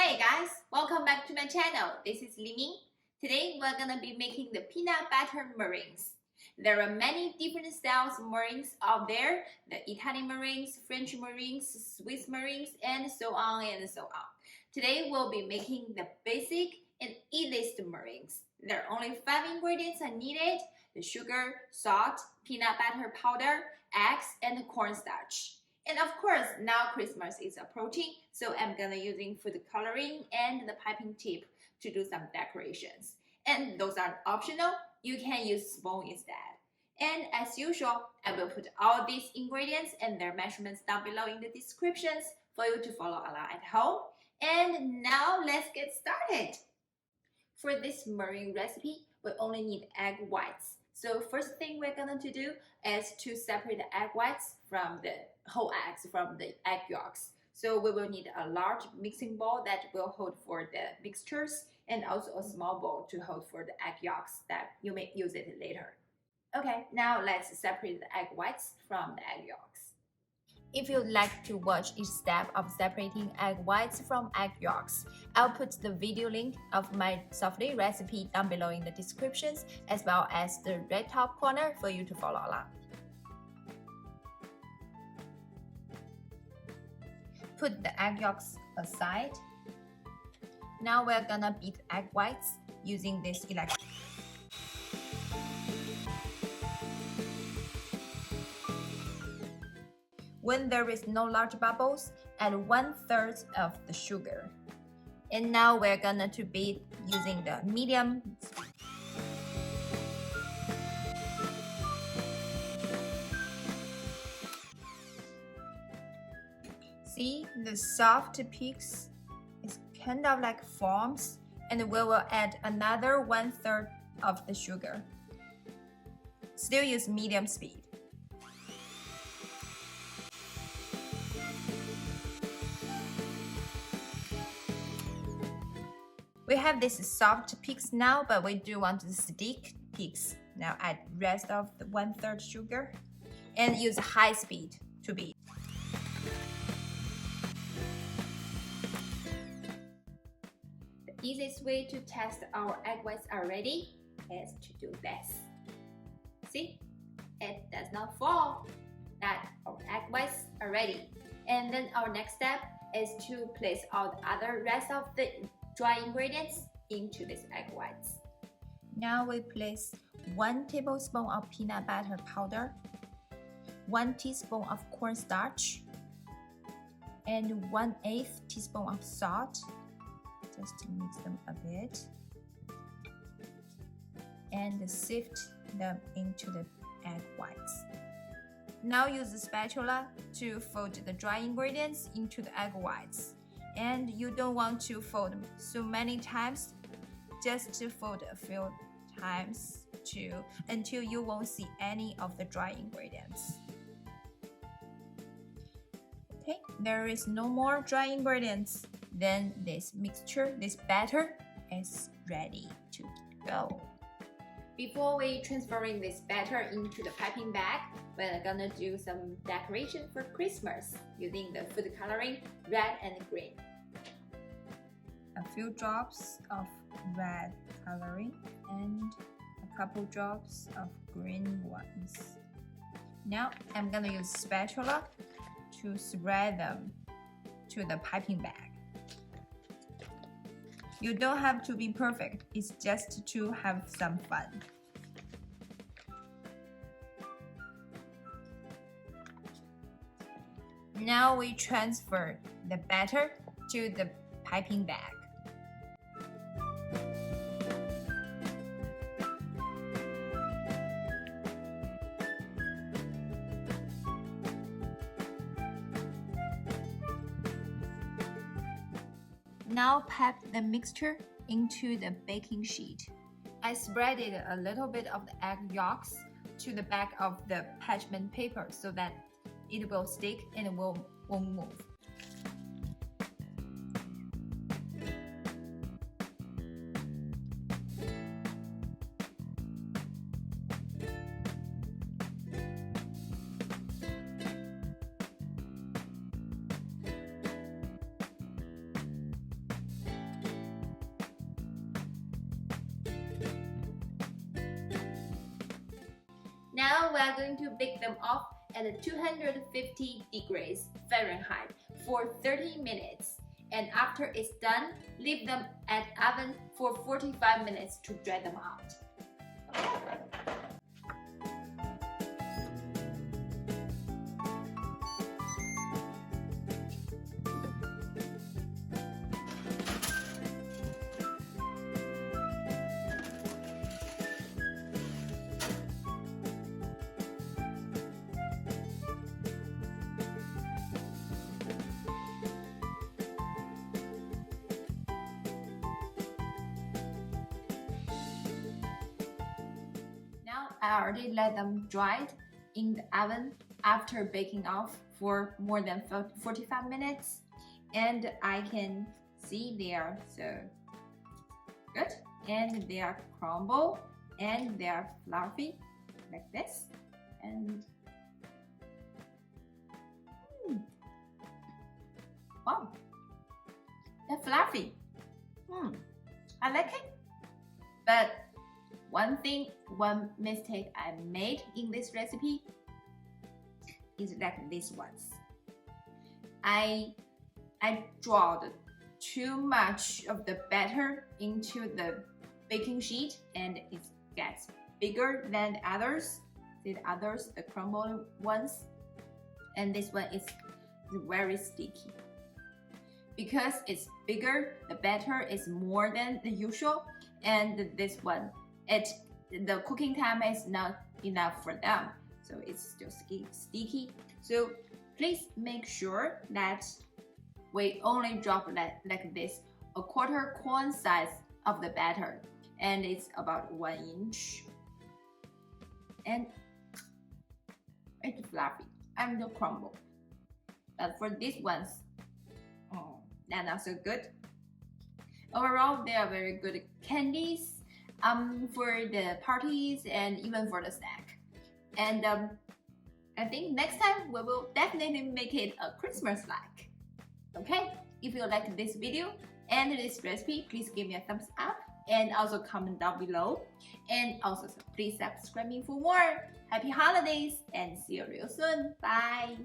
Hey guys, welcome back to my channel. This is Li. Today we're gonna be making the peanut butter meringues. There are many different styles of meringues out there, the Italian meringues, French meringues, Swiss meringues, and so on and so on. Today we'll be making the basic and easiest meringues. There are only 5 ingredients are needed: the sugar, salt, peanut butter powder, eggs, and cornstarch. And of course, now Christmas is approaching, so I'm gonna using food coloring and the piping tip to do some decorations. And those are optional. You can use spoon instead. And as usual, I will put all these ingredients and their measurements down below in the descriptions for you to follow along at home. And now let's get started. For this meringue recipe, we only need egg whites. So first thing we're going to do is to separate the egg whites from the whole eggs from the egg yolks. So we will need a large mixing bowl that will hold for the mixtures and also a small bowl to hold for the egg yolks that you may use it later. Okay, now let's separate the egg whites from the egg yolks. If you'd like to watch each step of separating egg whites from egg yolks, I'll put the video link of my Souffle recipe down below in the descriptions, as well as the red top corner for you to follow along. Put the egg yolks aside. Now we're gonna beat egg whites using this electric. When there is no large bubbles, add 1/3 of the sugar. And now we're gonna to beat using the medium. See, the soft peaks is kind of like forms, and we will add another 1/3 of the sugar. Still use medium speed. We have these soft peaks now, but we do want the stick peaks. Now add rest of the 1/3 sugar and use high speed to beat. The easiest way to test our egg whites are ready is to do this. See, it does not fall. That our egg whites are ready. And then our next step is to place all the other rest of the dry ingredients into these egg whites. Now we place 1 tablespoon of peanut butter powder, 1 teaspoon of cornstarch, and 1/8 teaspoon of salt. Just to mix them a bit. And sift them into the egg whites. Now use the spatula to fold the dry ingredients into the egg whites. And you don't want to fold so many times, just to fold a few times until you won't see any of the dry ingredients. Okay, there is no more dry ingredients. Then this mixture, this batter is ready to go. Before we transferring this batter into the piping bag, we're gonna do some decoration for Christmas using the food coloring red and green. A few drops of red coloring and a couple drops of green ones. Now I'm gonna use spatula to spread them to the piping bag. You don't have to be perfect, it's just to have some fun. Now we transfer the batter to the piping bag. Now pack the mixture into the baking sheet. I spreaded a little bit of the egg yolks to the back of the parchment paper so that it will stick and won't move. Now we are going to bake them off at 250 degrees Fahrenheit for 30 minutes. And after it's done, leave them at oven for 45 minutes to dry them out. Now I already let them dry in the oven after baking off for more than 45 minutes, and I can see they are so good, and they are crumble and they are fluffy like this, and wow, they're fluffy. I like it, but one mistake I made in this recipe is like these ones. I dropped too much of the batter into the baking sheet, and it gets bigger than the others. See the others, the crumbled ones, and this one is very sticky. Because it's bigger, the batter is more than the usual, and this one, the cooking time is not enough for them, so it's still sticky. So please make sure that we only drop like this, a quarter corn size of the batter, and it's about 1 inch, and it's fluffy and crumble. But for these ones, they're not so good. Overall, they are very good candies for the parties and even for the snack. And I think next time we will definitely make it a Christmas-like. Okay, if you like this video and this recipe, please give me a thumbs up and also comment down below. And also please subscribe me for more. Happy holidays and see you real soon. Bye.